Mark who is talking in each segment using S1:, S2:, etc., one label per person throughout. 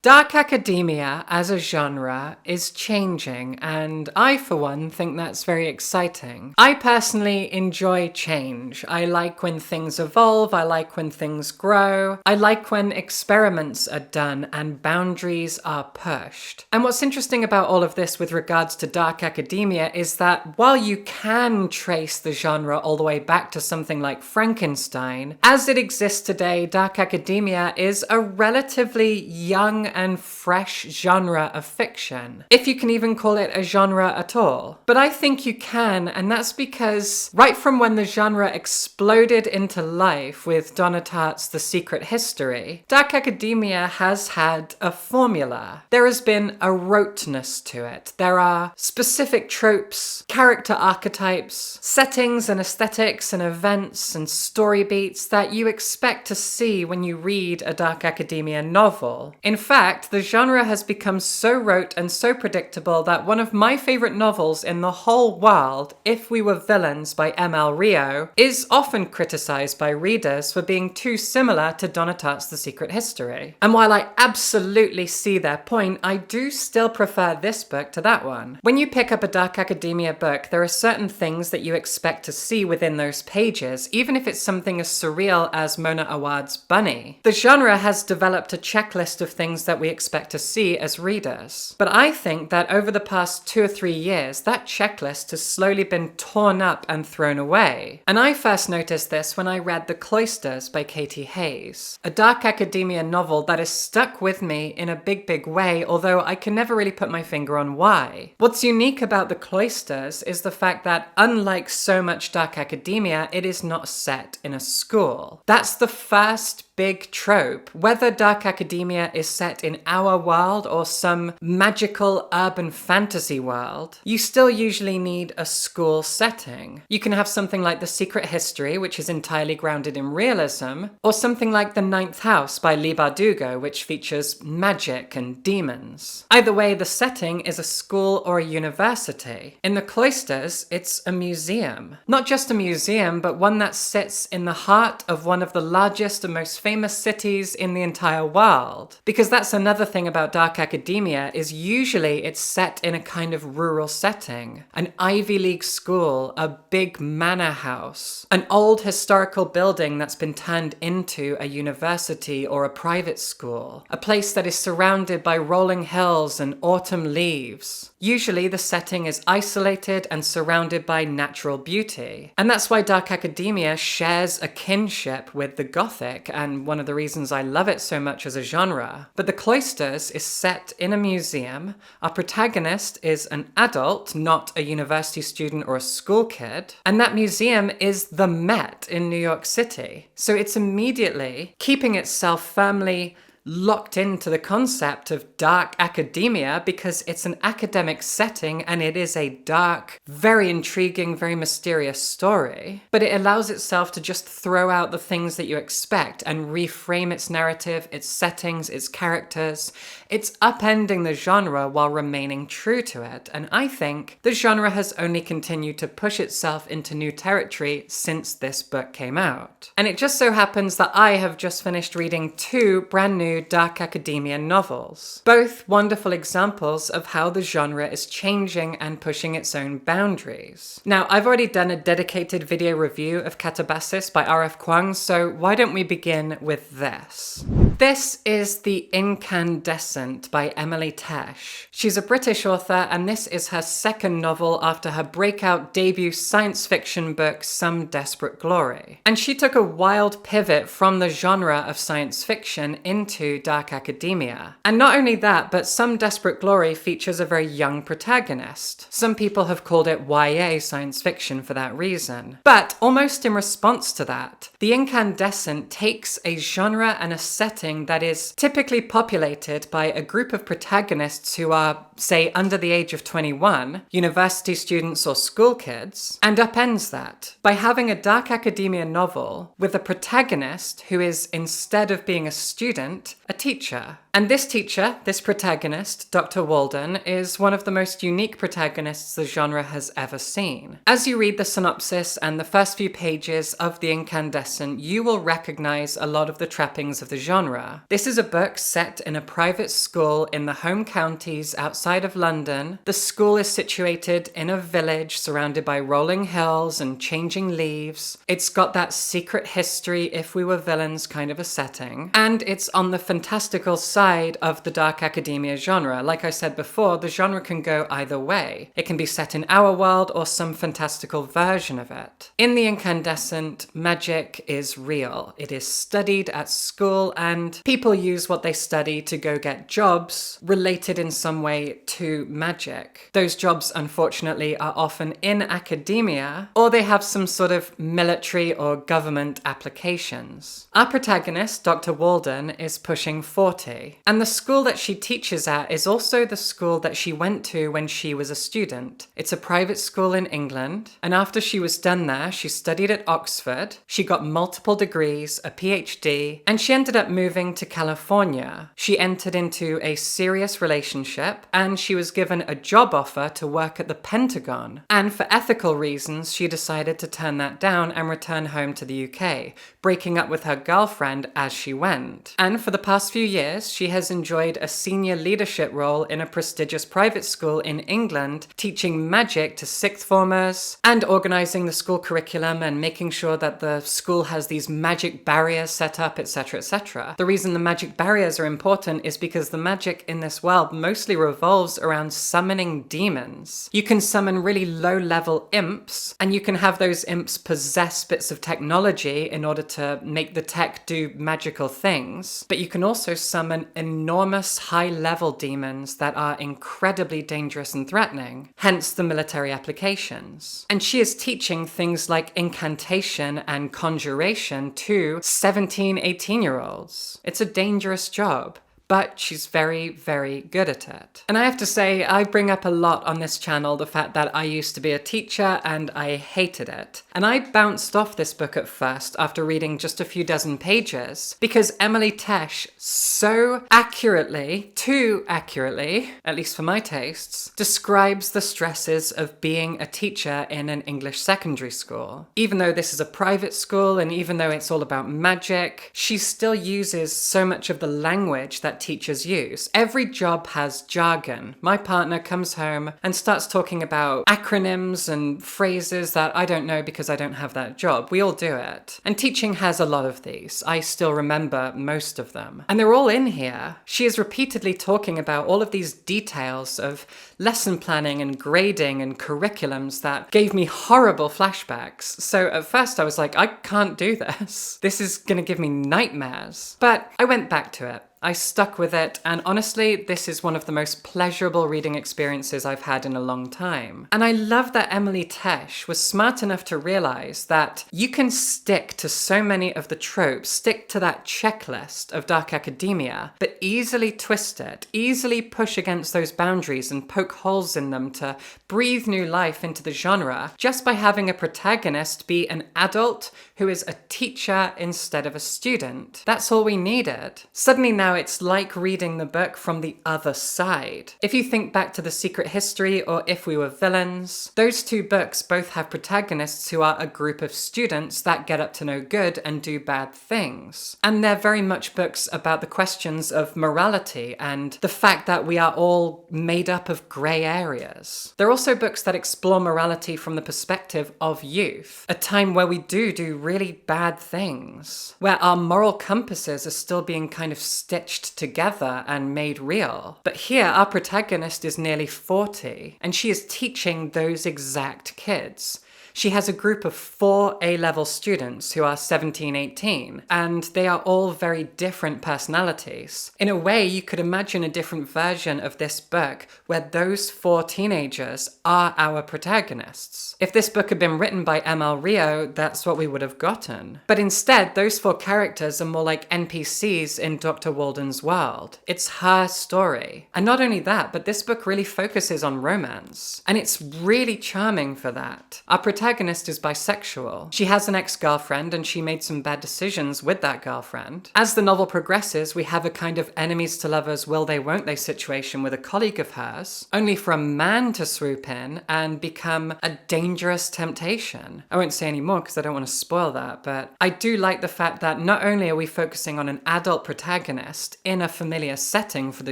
S1: Dark academia as a genre is changing, and I, for one, think that's very exciting. I personally enjoy change. I like when things evolve, I like when things grow, I like when experiments are done and boundaries are pushed. And what's interesting about all of this with regards to dark academia is that while you can trace the genre all the way back to something like Frankenstein, as it exists today, dark academia is a relatively young and fresh genre of fiction, if you can even call it a genre at all. But I think you can, and that's because right from when the genre exploded into life with Donna Tartt's The Secret History, dark academia has had a formula. There has been a roteness to it. There are specific tropes, character archetypes, settings and aesthetics and events and story beats that you expect to see when you read a dark academia novel. In fact, the genre has become so rote and so predictable that one of my favorite novels in the whole world, If We Were Villains by M.L. Rio, is often criticized by readers for being too similar to Donna Tartt's The Secret History. And while I absolutely see their point, I do still prefer this book to that one. When you pick up a dark academia book, there are certain things that you expect to see within those pages, even if it's something as surreal as Mona Awad's Bunny. The genre has developed a checklist of things that we expect to see as readers. But I think that over the past 2 or 3 years, that checklist has slowly been torn up and thrown away. And I first noticed this when I read The Cloisters by Katie Hayes, a dark academia novel that has stuck with me in a big way, although I can never really put my finger on why. What's unique about The Cloisters is the fact that, unlike so much dark academia, it is not set in a school. That's the first big trope. Whether dark academia is set in our world or some magical urban fantasy world, you still usually need a school setting. You can have something like The Secret History, which is entirely grounded in realism, or something like The Ninth House by Leigh Bardugo, which features magic and demons. Either way, the setting is a school or a university. In The Cloisters, it's a museum. Not just a museum, but one that sits in the heart of one of the largest and most famous cities in the entire world. Because that's another thing about dark academia, is usually it's set in a kind of rural setting. An Ivy League school, a big manor house, an old historical building that's been turned into a university or a private school, a place that is surrounded by rolling hills and autumn leaves. Usually the setting is isolated and surrounded by natural beauty. And that's why dark academia shares a kinship with the Gothic, and one of the reasons I love it so much as a genre. But The Cloisters is set in a museum. Our protagonist is an adult, not a university student or a school kid. And that museum is the Met in New York City. So it's immediately keeping itself firmly locked into the concept of dark academia because it's an academic setting and it is a dark, very intriguing, very mysterious story. But it allows itself to just throw out the things that you expect and reframe its narrative, its settings, its characters. It's upending the genre while remaining true to it. And I think the genre has only continued to push itself into new territory since this book came out. And it just so happens that I have just finished reading 2 brand new dark academia novels. Both wonderful examples of how the genre is changing and pushing its own boundaries. Now, I've already done a dedicated video review of Katabasis by R.F. Kuang, so why don't we begin with this? This is The Incandescent by Emily Tesh. She's a British author, and this is her second novel after her breakout debut science fiction book, Some Desperate Glory. And she took a wild pivot from the genre of science fiction into dark academia. And not only that, but Some Desperate Glory features a very young protagonist. Some people have called it YA science fiction for that reason. But almost in response to that, The Incandescent takes a genre and a setting that is typically populated by a group of protagonists who are, say, under the age of 21, university students or school kids, and upends that by having a dark academia novel with a protagonist who is, instead of being a student, a teacher. And this teacher, this protagonist, Dr. Walden, is one of the most unique protagonists the genre has ever seen. As you read the synopsis and the first few pages of The Incandescent, you will recognize a lot of the trappings of the genre. This is a book set in a private school in the home counties outside of London. The school is situated in a village surrounded by rolling hills and changing leaves. It's got that secret history, if we were villains kind of a setting. And it's on the fantastical side of the dark academia genre. Like I said before, the genre can go either way. It can be set in our world or some fantastical version of it. In The Incandescent, magic is real. It is studied at school, and people use what they study to go get jobs related in some way to magic. Those jobs, unfortunately, are often in academia, or they have some sort of military or government applications. Our protagonist, Dr. Walden, is pushing 40, and the school that she teaches at is also the school that she went to when she was a student. It's a private school in England, and after she was done there, she studied at Oxford, she got multiple degrees, a PhD, and she ended up moving to California. She entered into a serious relationship, and she was given a job offer to work at the Pentagon. And for ethical reasons, she decided to turn that down and return home to the UK, breaking up with her girlfriend as she went. And for the past few years, she has enjoyed a senior leadership role in a prestigious private school in England, teaching magic to sixth formers and organising the school curriculum and making sure that the school has these magic barriers set up, etc., etc. The reason the magic barriers are important is because the magic in this world mostly revolves around summoning demons. You can summon really low-level imps, and you can have those imps possess bits of technology in order to make the tech do magical things, but you can also summon enormous high-level demons that are incredibly dangerous and threatening, hence the military applications. And she is teaching things like incantation and conjuration to 17, 18-year-olds. It's a dangerous job, but she's very, very good at it. And I have to say, I bring up a lot on this channel the fact that I used to be a teacher and I hated it. And I bounced off this book at first after reading just a few dozen pages because Emily Tesh so accurately, too accurately, at least for my tastes, describes the stresses of being a teacher in an English secondary school. Even though this is a private school and even though it's all about magic, she still uses so much of the language that teachers use. Every job has jargon. My partner comes home and starts talking about acronyms and phrases that I don't know because I don't have that job. We all do it. And teaching has a lot of these. I still remember most of them. And they're all in here. She is repeatedly talking about all of these details of lesson planning and grading and curriculums that gave me horrible flashbacks. So at first I was like, I can't do this. This is gonna give me nightmares. But I went back to it. I stuck with it, and honestly, this is one of the most pleasurable reading experiences I've had in a long time. And I love that Emily Tesh was smart enough to realize that you can stick to so many of the tropes, stick to that checklist of dark academia, but easily twist it, easily push against those boundaries and poke holes in them to breathe new life into the genre just by having a protagonist be an adult who is a teacher instead of a student. That's all we needed. Suddenly now it's like reading the book from the other side. If you think back to The Secret History or If We Were Villains, those two books both have protagonists who are a group of students that get up to no good and do bad things. And they're very much books about the questions of morality and the fact that we are all made up of grey areas. They're also books that explore morality from the perspective of youth, a time where we do really bad things, where our moral compasses are still being kind of stitched together and made real. But here, our protagonist is nearly 40, and she is teaching those exact kids. She has a group of 4 A-level students who are 17, 18, and they are all very different personalities. In a way, you could imagine a different version of this book where those 4 teenagers are our protagonists. If this book had been written by M.L. Rio, that's what we would have gotten. But instead, those 4 characters are more like NPCs in Dr. Walden's world. It's her story. And not only that, but this book really focuses on romance. And it's really charming for that. Our protagonist is bisexual. She has an ex-girlfriend and she made some bad decisions with that girlfriend. As the novel progresses, we have a kind of enemies to lovers, will they, won't they situation with a colleague of hers, only for a man to swoop in and become a dangerous temptation. I won't say any more because I don't want to spoil that, but I do like the fact that not only are we focusing on an adult protagonist in a familiar setting for the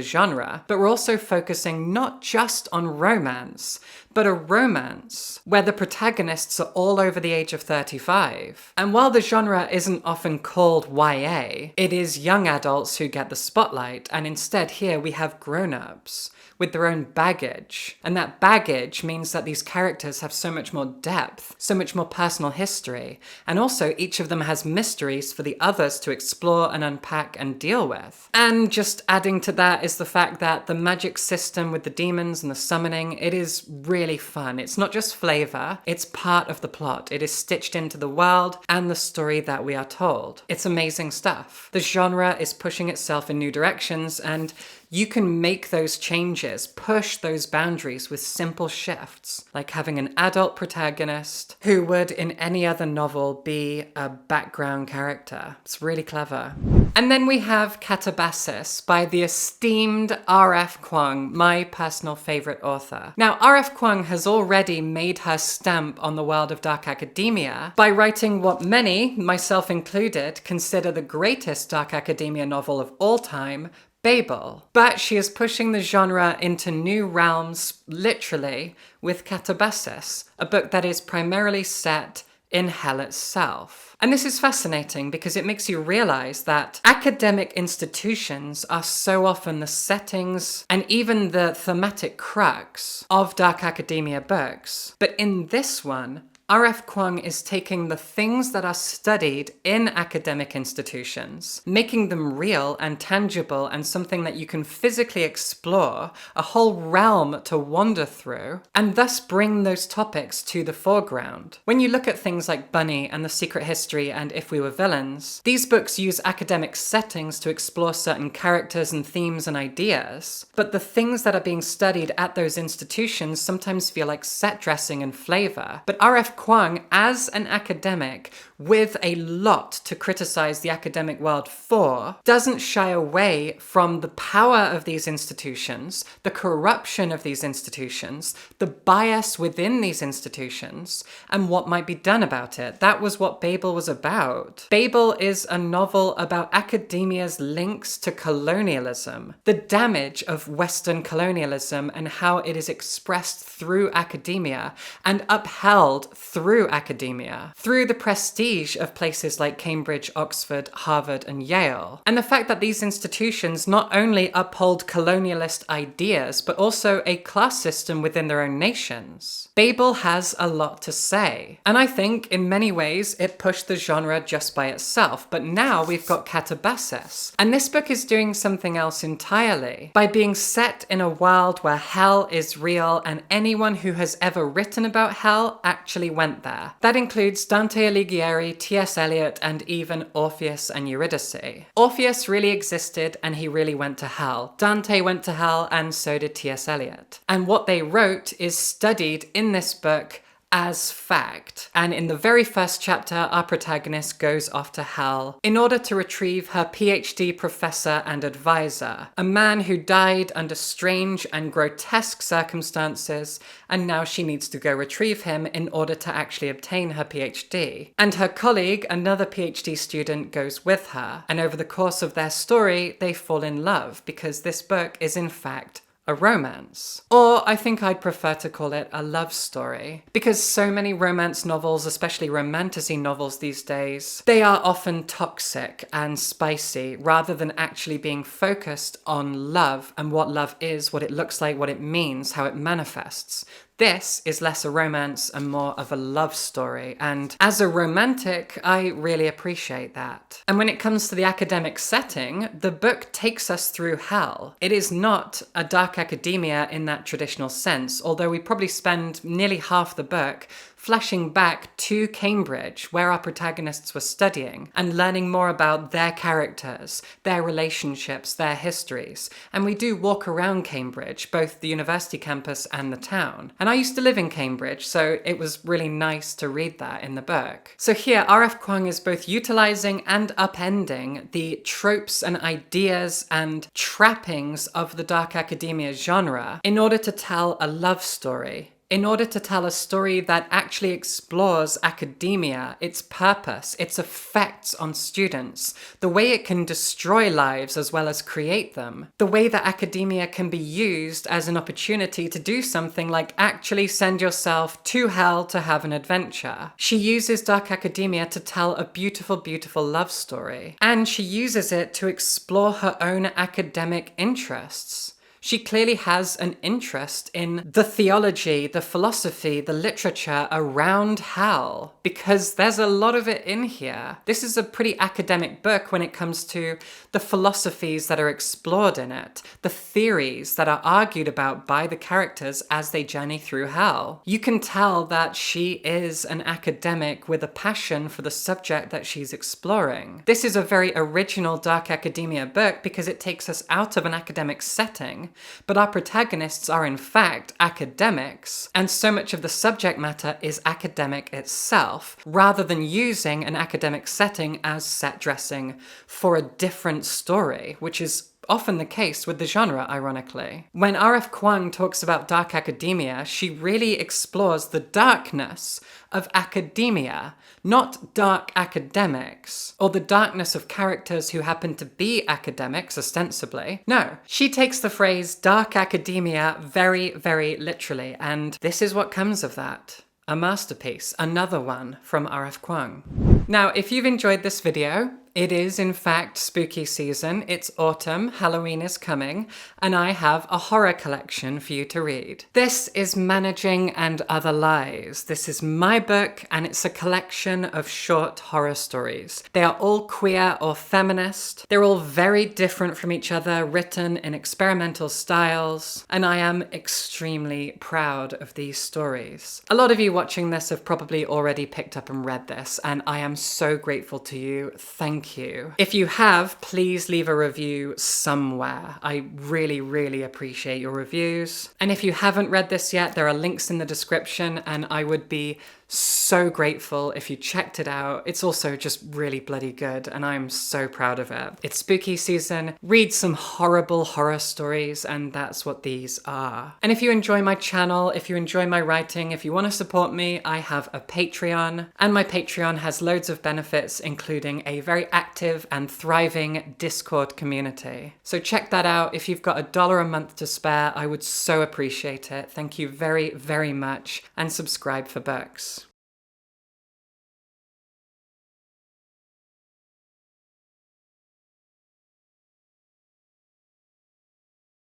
S1: genre, but we're also focusing not just on romance, but a romance where the protagonists are all over the age of 35. And while the genre isn't often called YA, it is young adults who get the spotlight, and instead here we have grown-ups with their own baggage. And that baggage means that these characters have so much more depth, so much more personal history, and also each of them has mysteries for the others to explore and unpack and deal with. And just adding to that is the fact that the magic system with the demons and the summoning, it is really fun. It's not just flavor, it's part of the plot. It is stitched into the world and the story that we are told. It's amazing stuff. The genre is pushing itself in new directions, and you can make those changes, push those boundaries with simple shifts, like having an adult protagonist who would in any other novel be a background character. It's really clever. And then we have Katabasis by the esteemed R.F. Kuang, my personal favorite author. Now, R.F. Kuang has already made her stamp on the world of dark academia by writing what many, myself included, consider the greatest dark academia novel of all time, Babel. But she is pushing the genre into new realms, literally, with Katabasis, a book that is primarily set in hell itself. And this is fascinating because it makes you realize that academic institutions are so often the settings and even the thematic crux of dark academia books. But in this one, R.F. Kuang is taking the things that are studied in academic institutions, making them real and tangible and something that you can physically explore, a whole realm to wander through, and thus bring those topics to the foreground. When you look at things like Bunny and The Secret History and If We Were Villains, these books use academic settings to explore certain characters and themes and ideas, but the things that are being studied at those institutions sometimes feel like set dressing and flavor. But R.F. Kuang, as an academic with a lot to criticize the academic world for, doesn't shy away from the power of these institutions, the corruption of these institutions, the bias within these institutions, and what might be done about it. That was what Babel was about. Babel is a novel about academia's links to colonialism, the damage of Western colonialism and how it is expressed through academia and upheld through academia, through the prestige of places like Cambridge, Oxford, Harvard, and Yale. And the fact that these institutions not only uphold colonialist ideas, but also a class system within their own nations. Babel has a lot to say. And I think, in many ways, it pushed the genre just by itself. But now we've got Katabasis. And this book is doing something else entirely. By being set in a world where hell is real and anyone who has ever written about hell actually went there. That includes Dante Alighieri, T.S. Eliot, and even Orpheus and Eurydice. Orpheus really existed and he really went to hell. Dante went to hell and so did T.S. Eliot. And what they wrote is studied in this book as fact. And in the very first chapter, our protagonist goes off to hell in order to retrieve her PhD professor and advisor, a man who died under strange and grotesque circumstances, and now she needs to go retrieve him in order to actually obtain her PhD. And her colleague, another PhD student, goes with her, and over the course of their story, they fall in love, because this book is in fact a romance. Or I think I'd prefer to call it a love story. Because so many romance novels, especially romantasy novels these days, they are often toxic and spicy rather than actually being focused on love and what love is, what it looks like, what it means, how it manifests. This is less a romance and more of a love story, and as a romantic, I really appreciate that. And when it comes to the academic setting, the book takes us through hell. It is not a dark academia in that traditional sense, although we probably spend nearly half the book flashing back to Cambridge, where our protagonists were studying, and learning more about their characters, their relationships, their histories. And we do walk around Cambridge, both the university campus and the town. And I used to live in Cambridge, so it was really nice to read that in the book. So here, R.F. Kuang is both utilizing and upending the tropes and ideas and trappings of the dark academia genre in order to tell a love story. In order to tell a story that actually explores academia, its purpose, its effects on students, the way it can destroy lives as well as create them, the way that academia can be used as an opportunity to do something like actually send yourself to hell to have an adventure. She uses dark academia to tell a beautiful, beautiful love story. And she uses it to explore her own academic interests. She clearly has an interest in the theology, the philosophy, the literature around hell, because there's a lot of it in here. This is a pretty academic book when it comes to the philosophies that are explored in it, the theories that are argued about by the characters as they journey through hell. You can tell that she is an academic with a passion for the subject that she's exploring. This is a very original dark academia book because it takes us out of an academic setting. But our protagonists are in fact academics, and so much of the subject matter is academic itself, rather than using an academic setting as set dressing for a different story, which is often the case with the genre, ironically. When R.F. Kuang talks about dark academia, she really explores the darkness of academia, not dark academics, or the darkness of characters who happen to be academics, ostensibly. No, she takes the phrase dark academia very, very literally, and this is what comes of that. A masterpiece, another one from R.F. Kuang. Now, if you've enjoyed this video, it is in fact spooky season, it's autumn, Halloween is coming, and I have a horror collection for you to read. This is Managing and Other Lies. This is my book, and it's a collection of short horror stories. They are all queer or feminist. They're all very different from each other, written in experimental styles, and I am extremely proud of these stories. A lot of you watching this have probably already picked up and read this, and I am so grateful to you. Thank you. If you have, please leave a review somewhere. I really, really appreciate your reviews. And if you haven't read this yet, there are links in the description, and I would be so grateful if you checked it out. It's also just really bloody good, and I'm so proud of it. It's spooky season. Read some horrible horror stories, and that's what these are. And if you enjoy my channel, if you enjoy my writing, if you want to support me, I have a Patreon, and my Patreon has loads of benefits, including a very active and thriving Discord community. So check that out. If you've got $1 a month to spare, I would so appreciate it. Thank you very, very much, and subscribe for books.